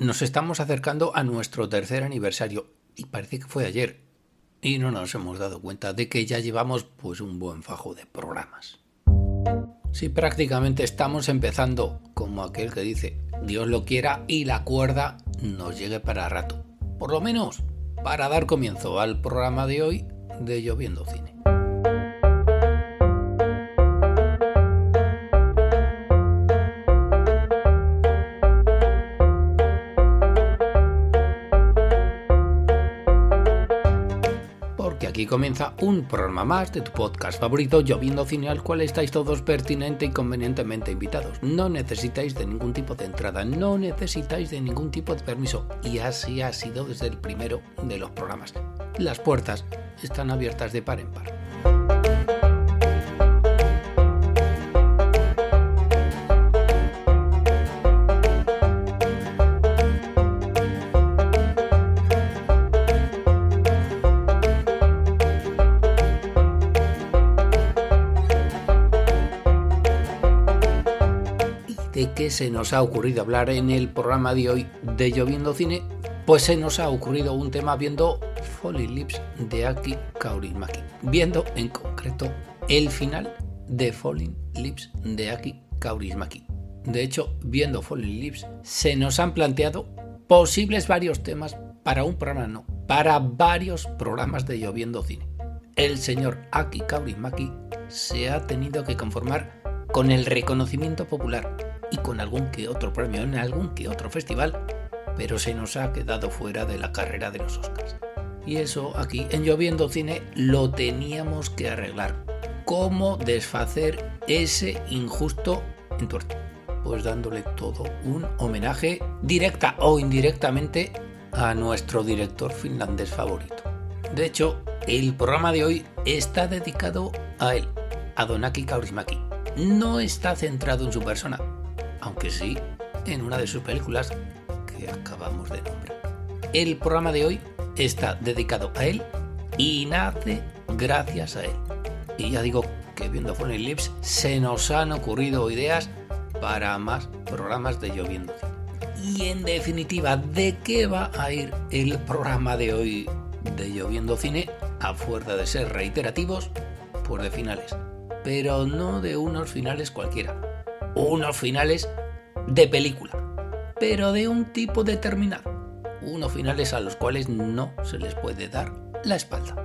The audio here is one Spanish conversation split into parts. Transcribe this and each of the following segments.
nos estamos acercando a nuestro tercer aniversario y parece que fue ayer y no nos hemos dado cuenta de que ya llevamos pues un buen fajo de programas. Sí, prácticamente estamos empezando como aquel que dice Dios lo quiera y la cuerda nos llegue para rato, por lo menos para dar comienzo al programa de hoy de Lloviendo Cine. Aquí comienza un programa más de tu podcast favorito, Lloviendo Cine, al cual estáis todos pertinente y convenientemente invitados. No necesitáis de ningún tipo de entrada, no necesitáis de ningún tipo de permiso, y así ha sido desde el primero de los programas. Las puertas están abiertas de par en par. ¿De qué se nos ha ocurrido hablar en el programa de hoy de Lloviendo Cine? Pues se nos ha ocurrido un tema viendo Falling Lips de Aki Kaurismäki, viendo en concreto el final de Falling Lips de Aki Kaurismäki. De hecho, viendo Falling Lips se nos han planteado posibles varios temas para un programa, no, para varios programas de Lloviendo Cine. El señor Aki Kaurismäki se ha tenido que conformar con el reconocimiento popular y con algún que otro premio en algún que otro festival, pero se nos ha quedado fuera de la carrera de los Oscars. Y eso aquí en Lloviendo Cine lo teníamos que arreglar. ¿Cómo desfacer ese injusto entuerto? Pues dándole todo un homenaje, directa o indirectamente, a nuestro director finlandés favorito. De hecho, el programa de hoy está dedicado a él, a don Aki Kaurismäki. No está centrado en su persona, aunque sí en una de sus películas que acabamos de nombrar. El programa de hoy está dedicado a él y nace gracias a él. Y ya digo que viendo Falling Lips se nos han ocurrido ideas para más programas de Lloviendo Cine. Y en definitiva, ¿de qué va a ir el programa de hoy de Lloviendo Cine? A fuerza de ser reiterativos, pues de finales. Pero no de unos finales cualquiera. Unos finales de película, pero de un tipo determinado. Unos finales a los cuales no se les puede dar la espalda.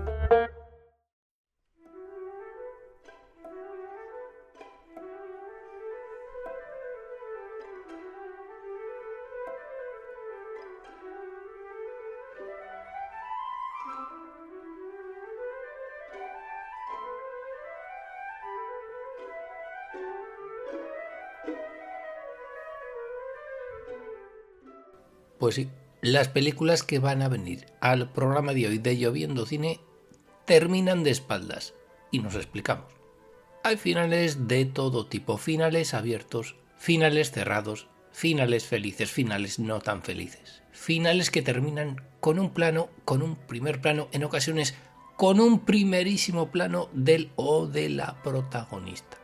Pues sí, las películas que van a venir al programa de hoy de Lloviendo Cine terminan de espaldas y nos explicamos. Hay finales de todo tipo, finales abiertos, finales cerrados, finales felices, finales no tan felices. Finales que terminan con un plano, con un primer plano, en ocasiones con un primerísimo plano del o de la protagonista.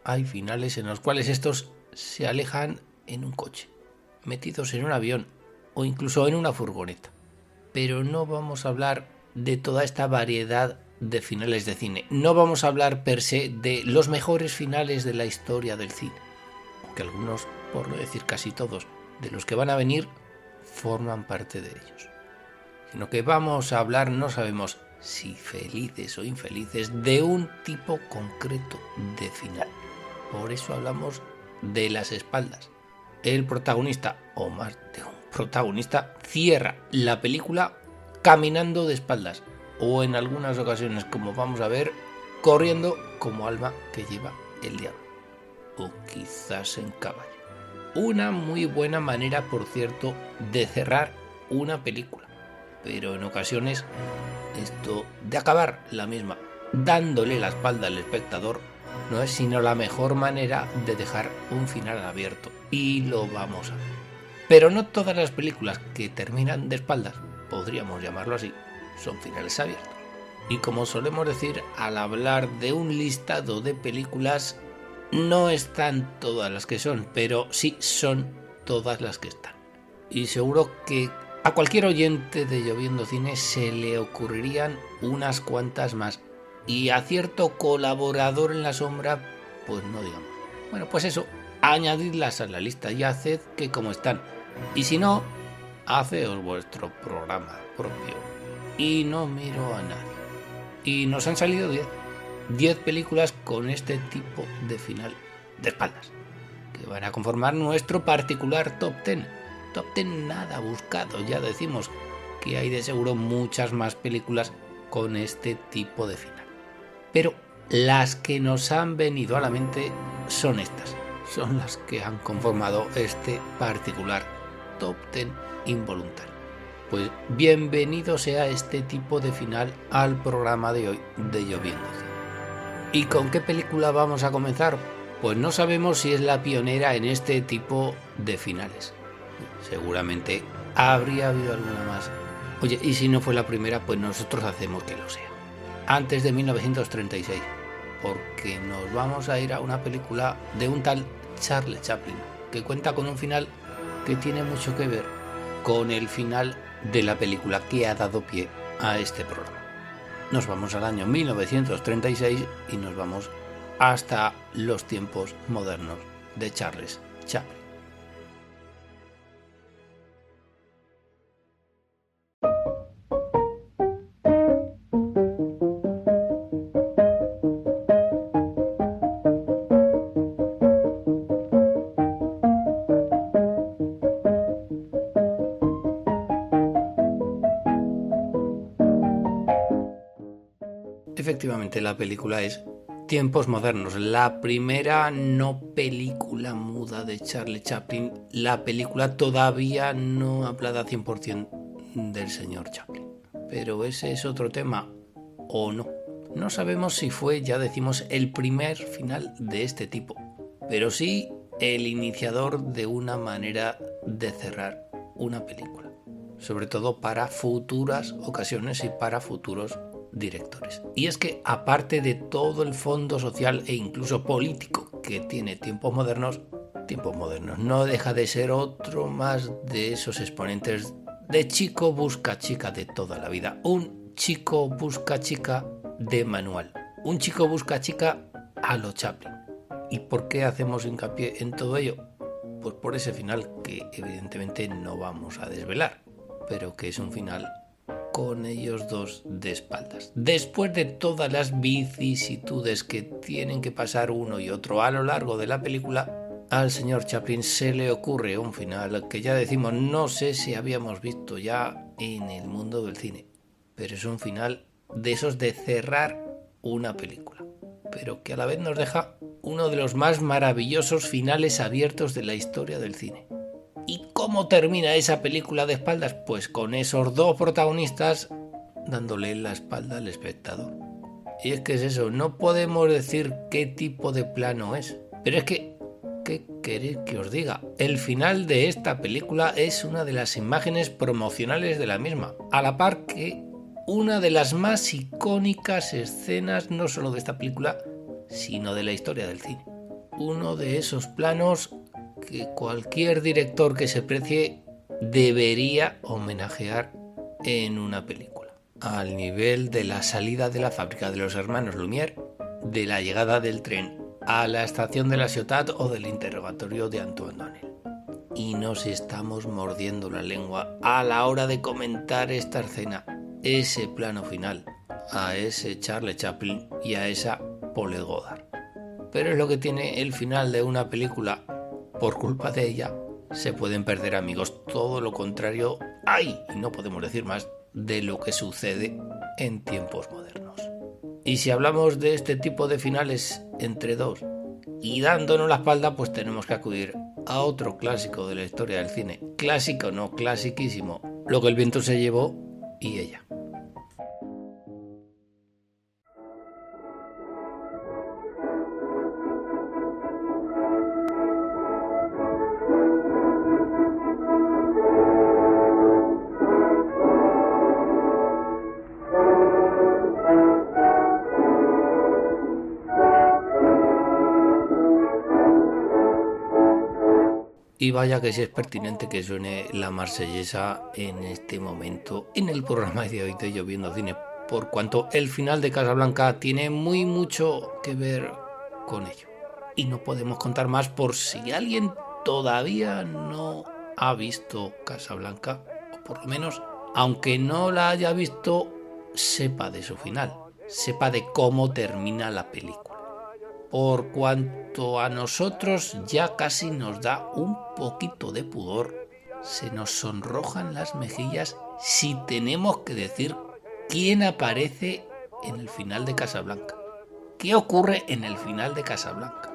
Hay finales en los cuales estos se alejan en un coche, metidos en un avión, o incluso en una furgoneta. Pero no vamos a hablar de toda esta variedad de finales de cine. No vamos a hablar per se de los mejores finales de la historia del cine, aunque algunos, por no decir casi todos, de los que van a venir, forman parte de ellos. Sino que vamos a hablar, no sabemos si felices o infelices, de un tipo concreto de final. Por eso hablamos de las espaldas. El protagonista, o más de un protagonista, cierra la película caminando de espaldas, o en algunas ocasiones, como vamos a ver, corriendo como alma que lleva el diablo, o quizás en caballo. Una muy buena manera, por cierto, de cerrar una película, pero en ocasiones esto de acabar la misma dándole la espalda al espectador no es sino la mejor manera de dejar un final abierto, y lo vamos a ver. Pero no todas las películas que terminan de espaldas, podríamos llamarlo así, son finales abiertos. Y como solemos decir al hablar de un listado de películas, no están todas las que son, pero sí son todas las que están. y seguro que a cualquier oyente de Lloviendo Cine se le ocurrirían unas cuantas más. Y a cierto colaborador en la sombra, pues no digamos. Bueno, pues eso, añadidlas a la lista y haced que como están. Y si no, haceos vuestro programa propio. Y no miro a nadie. Y nos han salido 10 películas con este tipo de final de espaldas, que van a conformar nuestro particular top 10. Top 10 nada buscado, ya decimos que hay de seguro muchas más películas con este tipo de final. Pero las que nos han venido a la mente son estas, son las que han conformado este particular top 10 involuntario. Pues bienvenido sea este tipo de final al programa de hoy de Lloviendo Cine. ¿Y con qué película vamos a comenzar? Pues no sabemos si es la pionera en este tipo de finales. Seguramente habría habido alguna más. Oye, y si no fue la primera, pues nosotros hacemos que lo sea. Antes de 1936, porque nos vamos a ir a una película de un tal Charlie Chaplin, que cuenta con un final que tiene mucho que ver con el final de la película que ha dado pie a este programa. Nos vamos al año 1936 y nos vamos hasta los tiempos modernos de Charles Chaplin. Efectivamente, la película es Tiempos modernos, la primera no película muda de Charlie Chaplin. La película todavía no hablada 100% del señor Chaplin. Pero ese es otro tema, ¿o no? No sabemos si fue, ya decimos, el primer final de este tipo, pero sí el iniciador de una manera de cerrar una película, sobre todo para futuras ocasiones y para futuros directores. Y es que aparte de todo el fondo social e incluso político que tiene Tiempos modernos no deja de ser otro más de esos exponentes de chico busca chica de toda la vida. Un chico busca chica de manual. Un chico busca chica a lo Chaplin. ¿Y por qué hacemos hincapié en todo ello? Pues por ese final que evidentemente no vamos a desvelar, pero que es un final con ellos dos de espaldas. Después de todas las vicisitudes que tienen que pasar uno y otro a lo largo de la película, al señor Chaplin se le ocurre un final que ya decimos no sé si habíamos visto ya en el mundo del cine, pero es un final de esos de cerrar una película, pero que a la vez nos deja uno de los más maravillosos finales abiertos de la historia del cine. ¿Y cómo termina esa película de espaldas? Pues con esos dos protagonistas dándole la espalda al espectador. Y es que es eso, no podemos decir qué tipo de plano es. Pero es que, ¿qué queréis que os diga? El final de esta película es una de las imágenes promocionales de la misma, a la par que una de las más icónicas escenas no solo de esta película, sino de la historia del cine. Uno de esos planos que cualquier director que se precie debería homenajear en una película, al nivel de la salida de la fábrica de los hermanos Lumière, de la llegada del tren a la estación de la Ciotat o del interrogatorio de Antoine Donnel. Y nos estamos mordiendo la lengua a la hora de comentar esta escena, ese plano final, a ese Charlie Chaplin y a esa Paulette Goddard. Pero es lo que tiene el final de una película. Por culpa de ella se pueden perder amigos, todo lo contrario hay, y no podemos decir más, de lo que sucede en tiempos modernos. Y si hablamos de este tipo de finales entre dos y dándonos la espalda, pues tenemos que acudir a otro clásico de la historia del cine. Clásico, no, clasiquísimo. Lo que el viento se llevó y ella. Y vaya que sí es pertinente que suene la marsellesa en este momento en el programa de hoy de Lloviendo Cine, por cuanto el final de Casablanca tiene mucho que ver con ello. Y no podemos contar más por si alguien todavía no ha visto Casablanca, o por lo menos, aunque no la haya visto, sepa de su final, sepa de cómo termina la película. Por cuanto a nosotros ya casi nos da un poquito de pudor, se nos sonrojan las mejillas si tenemos que decir quién aparece en el final de Casablanca. ¿Qué ocurre en el final de Casablanca?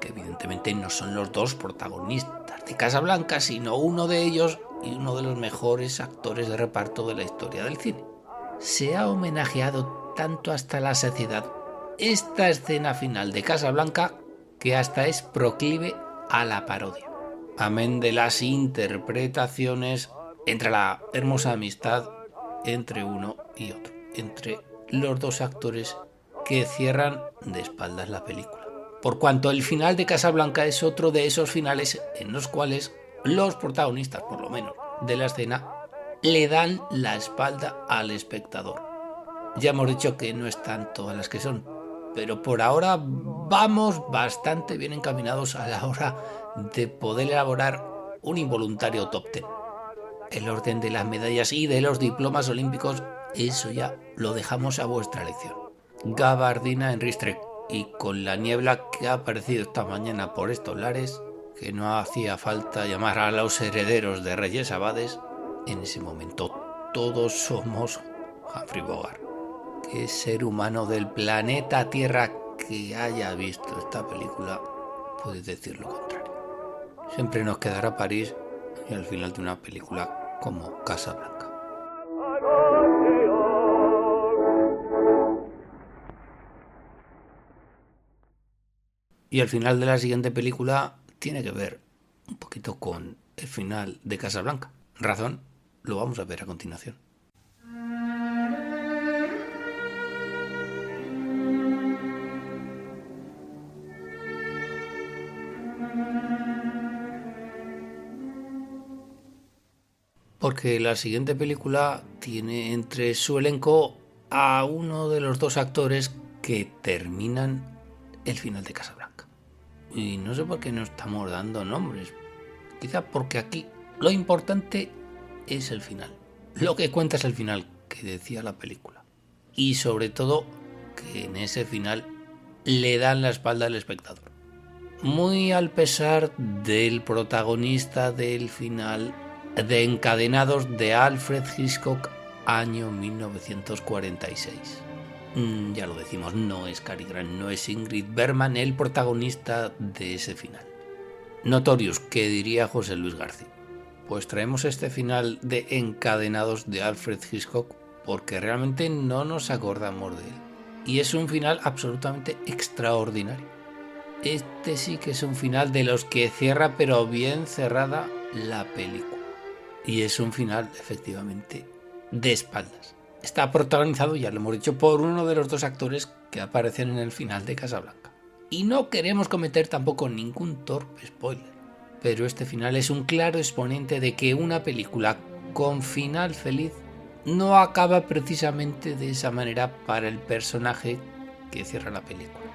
Que evidentemente no son los dos protagonistas de Casablanca, sino uno de ellos y uno de los mejores actores de reparto de la historia del cine. Se ha homenajeado tanto hasta la saciedad esta escena final de Casablanca que hasta es proclive a la parodia. Amén de las interpretaciones entre la hermosa amistad entre uno y otro, entre los dos actores que cierran de espaldas la película. Por cuanto el final de Casablanca es otro de esos finales en los cuales los protagonistas, por lo menos, de la escena, le dan la espalda al espectador. Ya hemos dicho que no están todas las que son, pero por ahora vamos bastante bien encaminados a la hora de poder elaborar un involuntario top 10. El orden de las medallas y de los diplomas olímpicos, eso ya lo dejamos a vuestra elección. Gabardina en Ristrec, y con la niebla que ha aparecido esta mañana por estos lares, que no hacía falta llamar a los herederos de Reyes Abades, en ese momento todos somos Humphrey Bogart. ¿Qué ser humano del planeta Tierra que haya visto esta película puede decir lo contrario? Siempre nos quedará París y al final de una película como Casablanca. Y el final de la siguiente película tiene que ver un poquito con el final de Casablanca. Razón, lo vamos a ver a continuación. Porque la siguiente película tiene entre su elenco a uno de los dos actores que terminan el final de Casablanca. Y no sé por qué no estamos dando nombres. Quizá porque aquí lo importante es el final. Lo que cuenta es el final que decía la película. Y sobre todo que en ese final le dan la espalda al espectador. Muy al pesar del protagonista del final de Encadenados de Alfred Hitchcock, año 1946. Ya lo decimos, no es Cary Grant, no es Ingrid Bergman el protagonista de ese final. Notorious, ¿qué diría José Luis García? Pues traemos este final de Encadenados de Alfred Hitchcock porque realmente no nos acordamos de él. Y es un final absolutamente extraordinario. Este sí que es un final de los que cierra, pero bien cerrada, la película. Y es un final, efectivamente, de espaldas. Está protagonizado, ya lo hemos dicho, por uno de los dos actores que aparecen en el final de Casablanca. Y no queremos cometer tampoco ningún torpe spoiler, pero este final es un claro exponente de que una película con final feliz no acaba precisamente de esa manera para el personaje que cierra la película.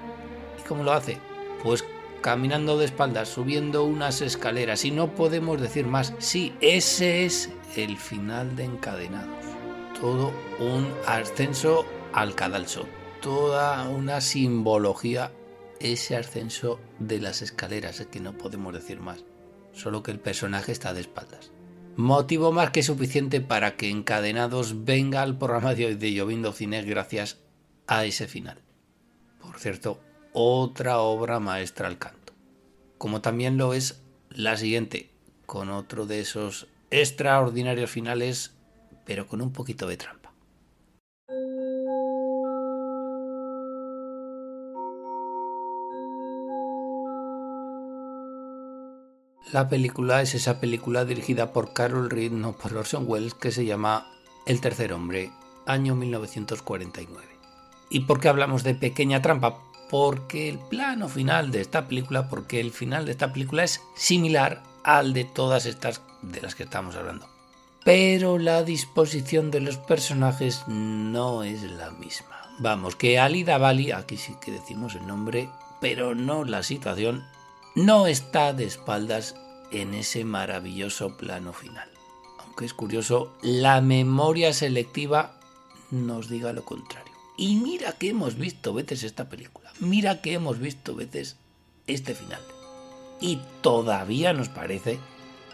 ¿Y cómo lo hace? Pues caminando de espaldas, subiendo unas escaleras, y no podemos decir más. Sí, ese es el final de Encadenados. Todo un ascenso al cadalso, toda una simbología, ese ascenso de las escaleras, es que no podemos decir más, solo que el personaje está de espaldas. Motivo más que suficiente para que Encadenados venga al programa de hoy de Lloviendo Cine gracias a ese final. Por cierto, otra obra maestra al canto, como también lo es la siguiente, con otro de esos extraordinarios finales, pero con un poquito de trampa. La película es esa película dirigida por Carol Reed, no por Orson Welles, que se llama El tercer hombre, año 1949. ¿Y por qué hablamos de pequeña trampa? Porque el plano final de esta película, porque el final de esta película es similar al de todas estas de las que estamos hablando. Pero la disposición de los personajes no es la misma. Vamos, que Alida Valli, aquí sí que decimos el nombre, pero no la situación, no está de espaldas en ese maravilloso plano final. Aunque es curioso, la memoria selectiva nos diga lo contrario. Y mira que hemos visto veces esta película, mira que hemos visto veces este final. Y todavía nos parece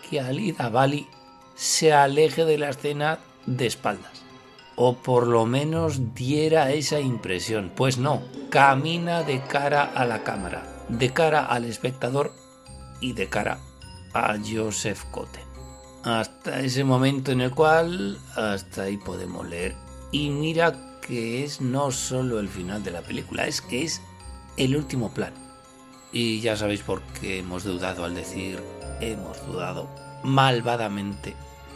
que Alida Valli se aleje de la escena de espaldas. O por lo menos diera esa impresión. Pues no, camina de cara a la cámara, de cara al espectador y de cara a Joseph Cotten. Hasta ese momento en el cual hasta ahí podemos leer. Y mira que es no solo el final de la película, es que es el último plano. Y ya sabéis por qué hemos dudado al decir, hemos dudado malvadamente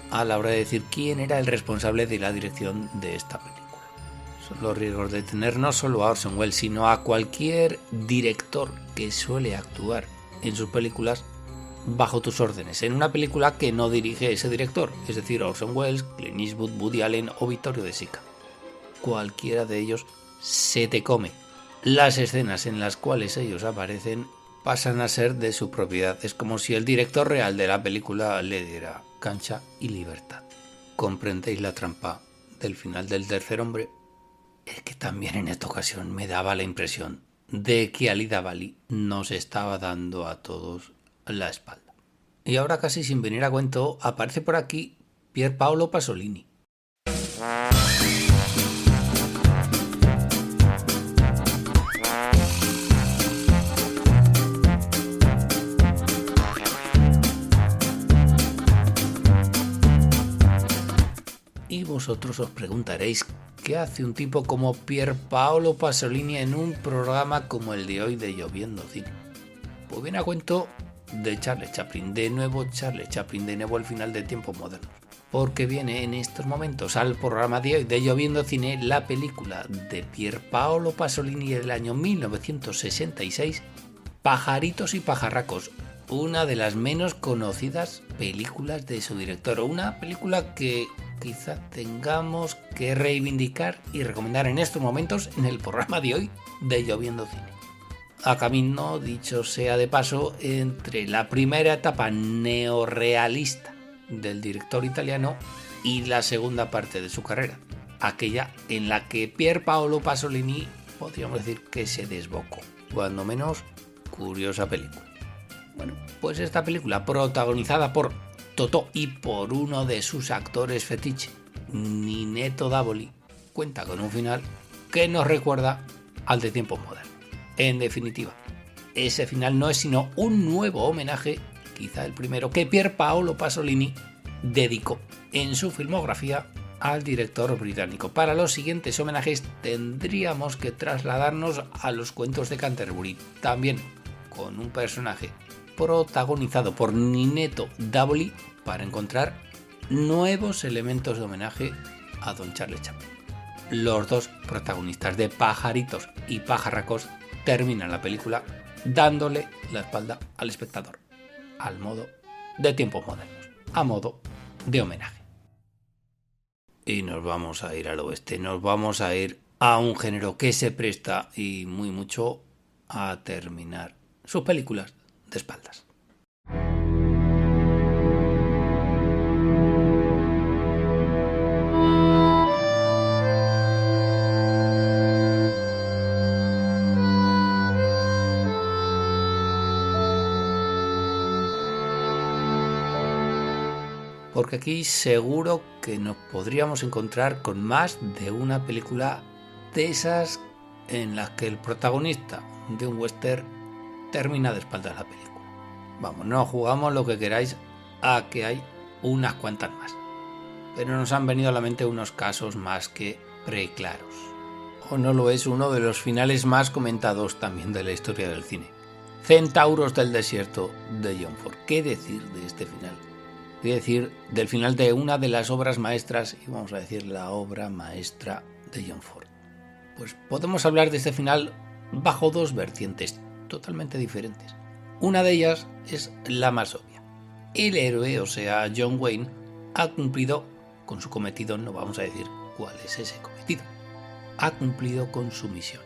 a la hora de decir quién era el responsable de la dirección de esta película. Son los riesgos de tener no solo a Orson Welles, sino a cualquier director que suele actuar en sus películas bajo tus órdenes, en una película que no dirige ese director, es decir, Orson Welles, Clint Eastwood, Woody Allen o Vittorio De Sica. Cualquiera de ellos se te come. Las escenas en las cuales ellos aparecen pasan a ser de su propiedad. Es como si el director real de la película le diera cancha y libertad. ¿Comprendéis la trampa del final del Tercer Hombre? Es que también en esta ocasión me daba la impresión de que Alida Valli nos estaba dando a todos la espalda. Y ahora, casi sin venir a cuento, aparece por aquí Pier Paolo Pasolini. Y vosotros os preguntaréis, ¿qué hace un tipo como Pier Paolo Pasolini en un programa como el de hoy de Lloviendo Cine? Pues viene a cuento de Charles Chaplin, de nuevo Charles Chaplin, de nuevo el final de Tiempos Modernos. Porque viene en estos momentos al programa de hoy de Lloviendo Cine la película de Pier Paolo Pasolini del año 1966, Pajaritos y pajarracos, una de las menos conocidas películas de su director, una película que quizá tengamos que reivindicar y recomendar en estos momentos en el programa de hoy de Lloviendo Cine. A camino, dicho sea de paso, entre la primera etapa neorrealista del director italiano y la segunda parte de su carrera, aquella en la que Pier Paolo Pasolini podríamos decir que se desbocó, cuando menos curiosa película. Bueno, pues esta película protagonizada por Totò y por uno de sus actores fetiche, Ninetto Davoli, cuenta con un final que nos recuerda al de Tiempos Modernos. En definitiva, ese final no es sino un nuevo homenaje, quizá el primero, que Pier Paolo Pasolini dedicó en su filmografía al director británico. Para los siguientes homenajes tendríamos que trasladarnos a los cuentos de Canterbury, también con un personaje protagonizado por Ninetto Davoli, para encontrar nuevos elementos de homenaje a don Charles Chaplin. Los dos protagonistas de Pajaritos y Pajarracos terminan la película dándole la espalda al espectador, al modo de Tiempos Modernos, a modo de homenaje. Y nos vamos a ir al oeste, nos vamos a ir a un género que se presta y muy mucho a terminar sus películas de espaldas. Porque aquí seguro que nos podríamos encontrar con más de una película de esas en las que el protagonista de un western termina de espaldas la película. Vamos, no jugamos lo que queráis a que hay unas cuantas más. Pero nos han venido a la mente unos casos más que preclaros. O no lo es uno de los finales más comentados también de la historia del cine. Centauros del desierto de John Ford. ¿Qué decir de este final? ¿Qué decir del final de una de las obras maestras, y vamos a decir la obra maestra de John Ford? Pues podemos hablar de este final bajo dos vertientes totalmente diferentes. Una de ellas es la más obvia. el héroe, o sea, John Wayne, ha cumplido con su cometido. No vamos a decir cuál es ese cometido. Ha cumplido con su misión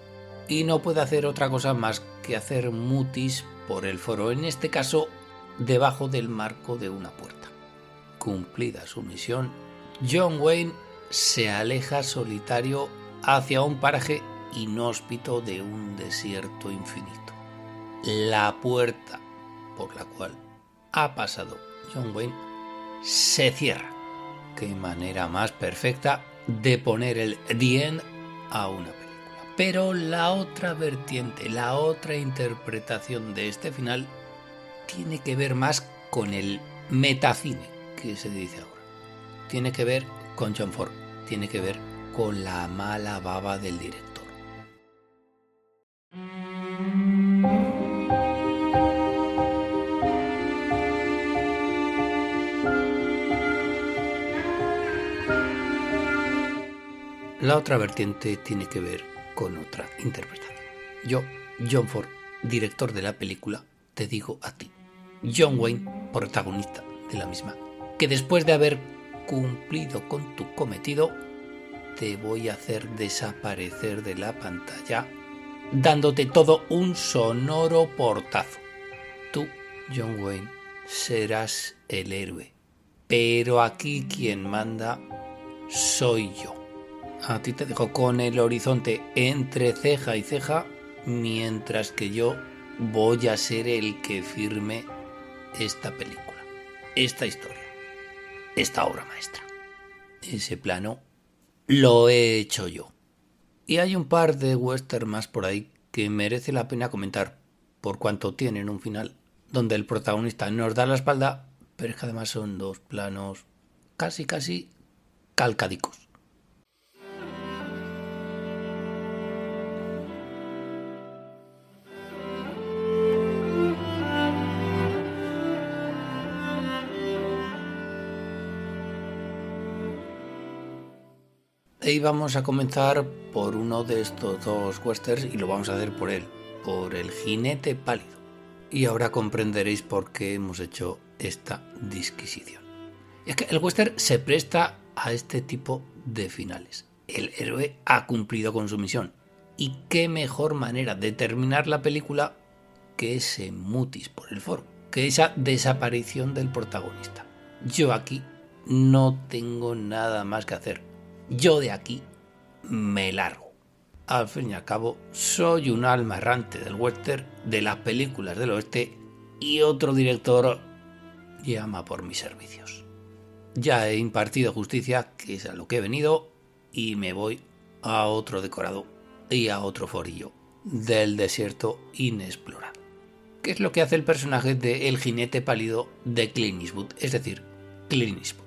y no puede hacer otra cosa más que hacer mutis por el foro, en este caso debajo del marco de una puerta. Cumplida su misión, John Wayne se aleja solitario hacia un paraje inhóspito de un desierto infinito. La puerta por la cual ha pasado John Wayne se cierra. Qué manera más perfecta de poner el The End a una película. Pero la otra vertiente, la otra interpretación de este final tiene que ver más con el metacine que se dice ahora. Tiene que ver con John Ford, tiene que ver con la mala baba del director. La otra vertiente tiene que ver con otra interpretación. Yo, John Ford, director de la película, te digo a ti, John Wayne, protagonista de la misma, que después de haber cumplido con tu cometido, te voy a hacer desaparecer de la pantalla, dándote todo un sonoro portazo. Tú, John Wayne, serás el héroe, pero aquí quien manda soy yo. A ti te dejo con el horizonte entre ceja y ceja, mientras que yo voy a ser el que firme esta película, esta historia, esta obra maestra. Ese plano lo he hecho yo. Y hay un par de western más por ahí que merece la pena comentar, por cuanto tienen un final donde el protagonista nos da la espalda, pero es que además son dos planos casi calcadicos. Y vamos a comenzar por uno de estos dos westerns y lo vamos a hacer por él, por El jinete pálido. Y ahora comprenderéis por qué hemos hecho esta disquisición. Y es que el western se presta a este tipo de finales. El héroe ha cumplido con su misión. Y qué mejor manera de terminar la película que ese mutis por el foro, que esa desaparición del protagonista. Yo aquí no tengo nada más que hacer. Yo de aquí me largo. Al fin y al cabo, soy un alma errante del western, de las películas del oeste, y otro director llama por mis servicios. Ya he impartido justicia, que es a lo que he venido, y me voy a otro decorado y a otro forillo del desierto inexplorado. ¿Qué es lo que hace el personaje de El jinete pálido de Clint Eastwood? Es decir, Clint Eastwood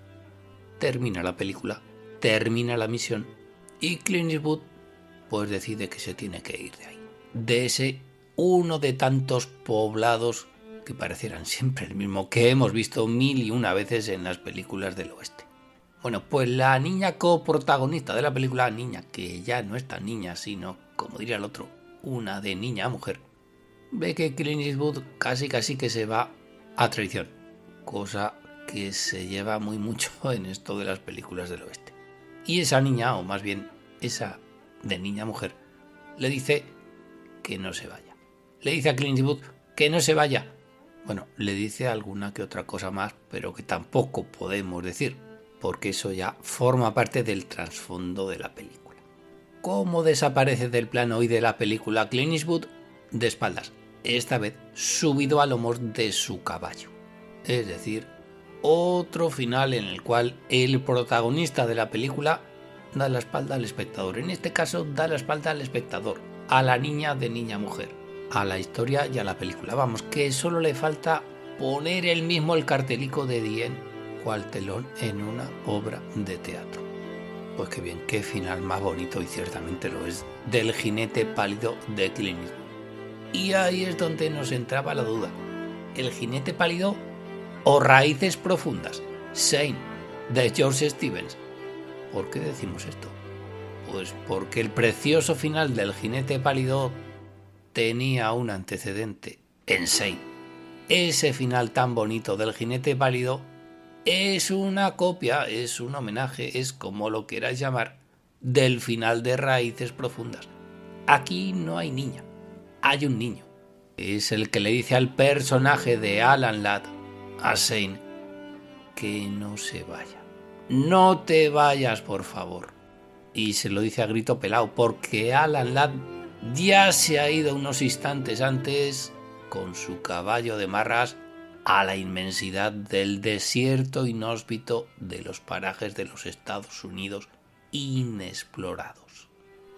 termina la película, termina la misión y Clint Eastwood pues decide que se tiene que ir de ahí, de ese uno de tantos poblados que parecieran siempre el mismo, que hemos visto 1001 veces en las películas del oeste. Bueno, pues la niña coprotagonista de la película, niña que ya no es tan niña, sino, como diría el otro, una de niña a mujer, ve que Clint Eastwood casi que se va a traición, cosa que se lleva muy mucho en esto de las películas del oeste. Y esa niña, o más bien esa de niña a mujer, le dice que no se vaya. Le dice a Clint Eastwood que no se vaya. Bueno, le dice alguna que otra cosa más, pero que tampoco podemos decir, porque eso ya forma parte del trasfondo de la película. ¿Cómo desaparece del plano y de la película Clint Eastwood? De espaldas, esta vez subido a lomos de su caballo. Es decir, otro final en el cual el protagonista de la película da la espalda al espectador. En este caso, da la espalda al espectador, a la niña de niña a mujer, a la historia y a la película. Vamos, que solo le falta poner él mismo el cartelico de Dien cual telón en una obra de teatro. Pues qué bien, qué final más bonito, y ciertamente lo es, del jinete pálido de Clint Eastwood. Y ahí es donde nos entraba la duda. ¿El jinete pálido o Raíces profundas, Shane, de George Stevens? ¿Por qué decimos esto? Pues porque el precioso final del jinete pálido tenía un antecedente en Shane. ese final tan bonito del jinete pálido es una copia, es un homenaje, es como lo quieras llamar, del final de Raíces Profundas. Aquí no hay niña, hay un niño. Es el que le dice al personaje de Alan Ladd, a Shane, que no se vaya. No te vayas, por favor. Y se lo dice a grito pelado, porque Alan Ladd ya se ha ido unos instantes antes con su caballo de marras a la inmensidad del desierto inhóspito de los parajes de los Estados Unidos inexplorados.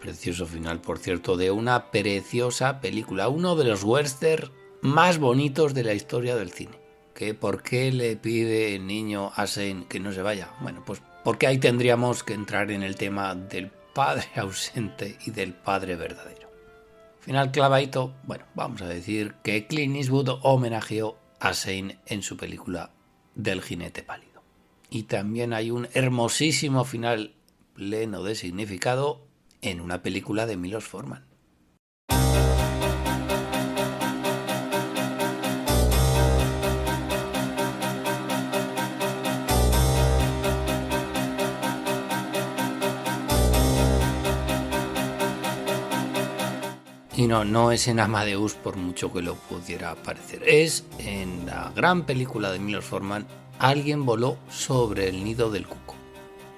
Precioso final, por cierto, de una preciosa película, uno de los westerns más bonitos de la historia del cine. ¿Que por qué le pide el niño a Shane que no se vaya? Bueno, pues porque ahí tendríamos que entrar en el tema del padre ausente y del padre verdadero. Final clavadito, bueno, vamos a decir que Clint Eastwood homenajeó a Shane en su película del jinete pálido. Y también hay un hermosísimo final pleno de significado en una película de Milos Forman. Y no es en Amadeus, por mucho que lo pudiera parecer. Es en la gran película de Milos Forman, Alguien voló sobre el nido del cuco.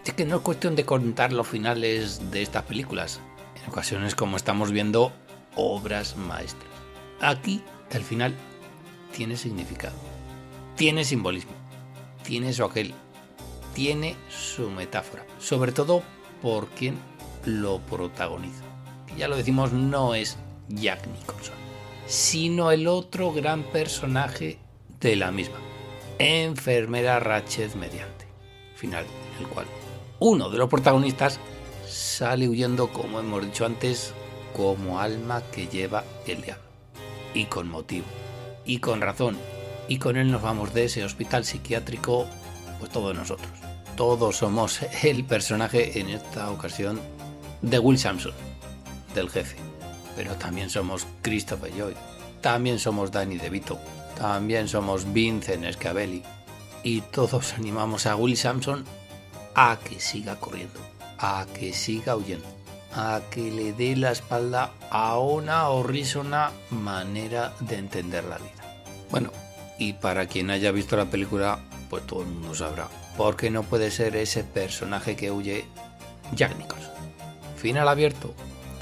Es que no es cuestión de contar los finales de estas películas. En ocasiones, como estamos viendo, obras maestras. Aquí, el final tiene significado, tiene simbolismo, tiene su aquel, tiene su metáfora. Sobre todo por quien lo protagoniza. Que ya lo decimos, no es Jack Nicholson, sino el otro gran personaje de la misma, enfermera Rachel mediante. Final en el cual uno de los protagonistas sale huyendo, como hemos dicho antes, como alma que lleva el diablo. Y con motivo, y con razón, y con él nos vamos de ese hospital psiquiátrico, pues todos nosotros. Todos somos el personaje, en esta ocasión, de Will Sampson, del jefe. Pero también somos Christopher Lloyd, también somos Danny DeVito, también somos Vincent Schiavelli. Y todos animamos a Will Sampson a que siga corriendo, a que siga huyendo, a que le dé la espalda a una horrísona manera de entender la vida. Bueno, y para quien haya visto la película, pues todo el mundo sabrá por qué no puede ser ese personaje que huye Jack Nicholson. Final abierto,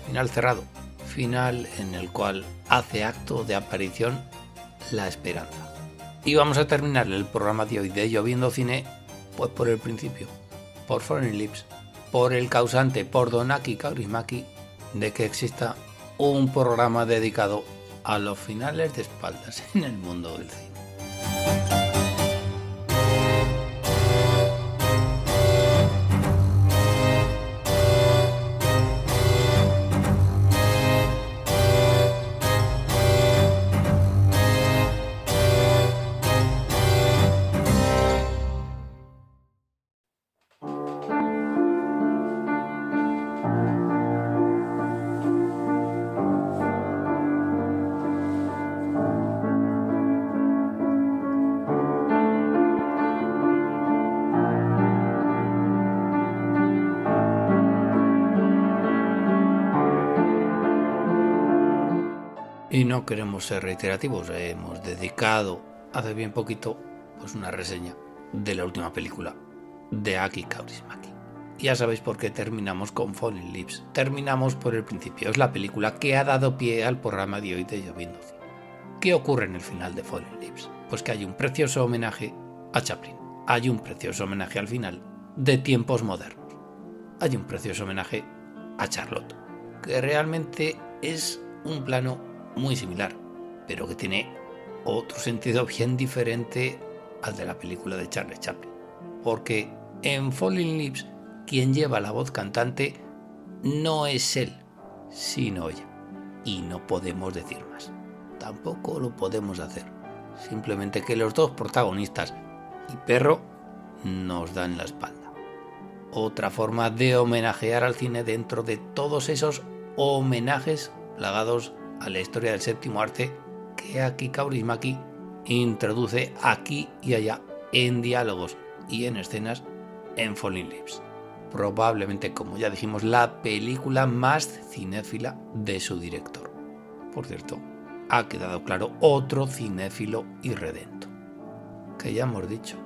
final cerrado, final en el cual hace acto de aparición la esperanza. Y vamos a terminar el programa de hoy de Lloviendo Cine pues por el principio, por Fallen Lips, por el causante, por Don Aki Kaurismäki, de que exista un programa dedicado a los finales de espaldas en el mundo del cine. Y no queremos ser reiterativos, hemos dedicado hace bien poquito pues una reseña de la última película de Aki Kaurismäki. Ya sabéis por qué terminamos con Fallen Lips. Terminamos por el principio. Es la película que ha dado pie al programa de hoy de Lloviendo Cine. ¿Qué ocurre en el final de Fallen Lips? Pues que hay un precioso homenaje a Chaplin. Hay un precioso homenaje al final de Tiempos Modernos. Hay un precioso homenaje a Charlotte, que realmente es un plano muy similar, pero que tiene otro sentido bien diferente al de la película de Charlie Chaplin. Porque en Fallen Lips quien lleva la voz cantante no es él, sino ella. Y no podemos decir más. Tampoco lo podemos hacer. Simplemente que los dos protagonistas y perro nos dan la espalda. Otra forma de homenajear al cine dentro de todos esos homenajes plagados a la historia del séptimo arte que Aki Kaurismäki introduce aquí y allá en diálogos y en escenas en Falling Lips. Probablemente, como ya dijimos, la película más cinéfila de su director. Por cierto, ha quedado claro, otro cinéfilo irredento. Que ya hemos dicho,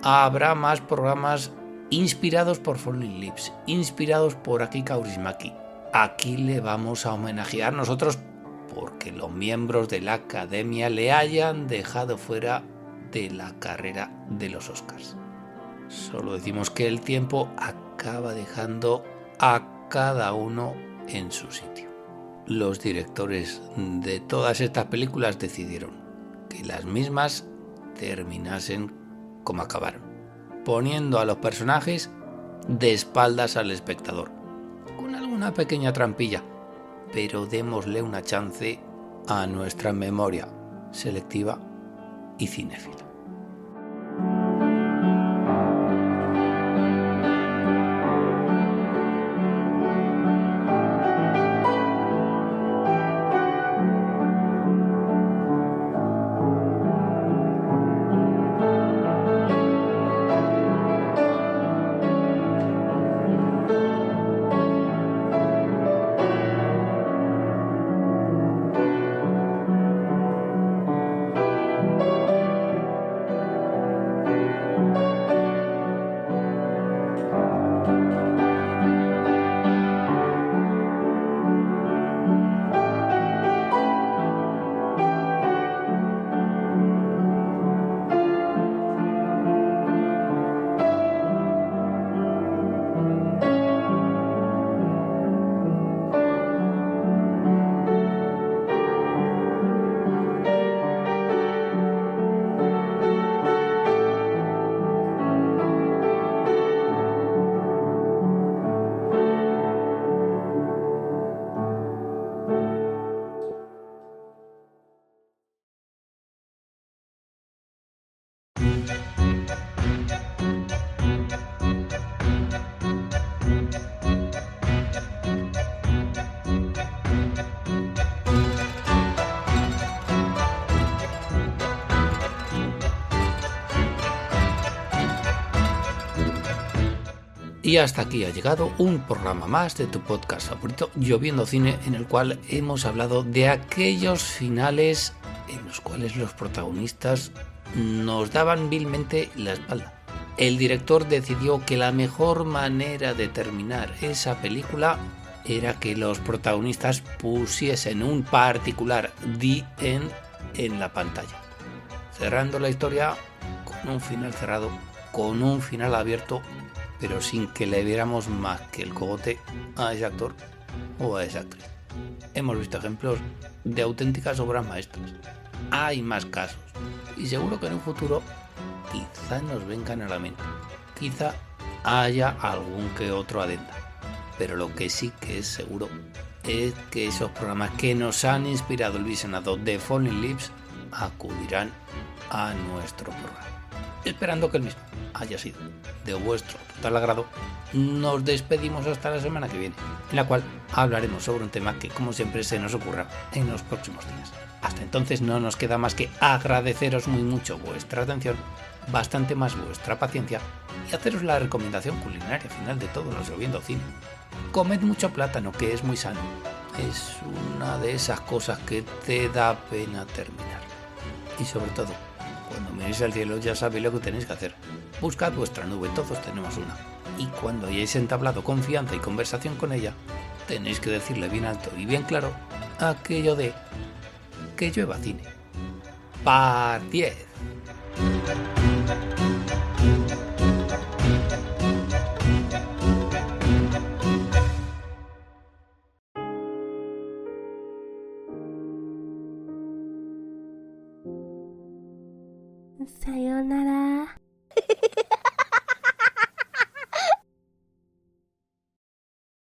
habrá más programas inspirados por Falling Lips, inspirados por Aki Kaurismäki. Aquí le vamos a homenajear nosotros porque los miembros de la academia le hayan dejado fuera de la carrera de los Oscars. Solo decimos que el tiempo acaba dejando a cada uno en su sitio. Los directores de todas estas películas decidieron que las mismas terminasen como acabaron, poniendo a los personajes de espaldas al espectador, con alguna pequeña trampilla, pero démosle una chance a nuestra memoria selectiva y cinéfila. Y hasta aquí ha llegado un programa más de tu podcast favorito, Lloviendo Cine, en el cual hemos hablado de aquellos finales en los cuales los protagonistas nos daban vilmente la espalda. El director decidió que la mejor manera de terminar esa película era que los protagonistas pusiesen un particular The End en la pantalla, cerrando la historia con un final cerrado, con un final abierto, pero sin que le viéramos más que el cogote a ese actor o a esa actriz. Hemos visto ejemplos de auténticas obras maestras. Hay más casos y seguro que en un futuro quizá nos vengan a la mente. Quizá haya algún que otro adenda. Pero lo que sí que es seguro es que esos programas que nos han inspirado el visionado de Falling Lips acudirán a nuestro programa. Esperando que el mismo haya sido de vuestro total agrado, nos despedimos hasta la semana que viene, en la cual hablaremos sobre un tema que, como siempre, se nos ocurra en los próximos días. Hasta entonces no nos queda más que agradeceros muy mucho vuestra atención, bastante más vuestra paciencia y haceros la recomendación culinaria final de todos los Lloviendo Cine. Comed mucho plátano, que es muy sano. Es una de esas cosas que te da pena terminar. Y sobre todo, cuando miréis al cielo ya sabéis lo que tenéis que hacer. Buscad vuestra nube, todos tenemos una. Y cuando hayáis entablado confianza y conversación con ella, tenéis que decirle bien alto y bien claro aquello de que llueva cine. Par 10. Sayonara.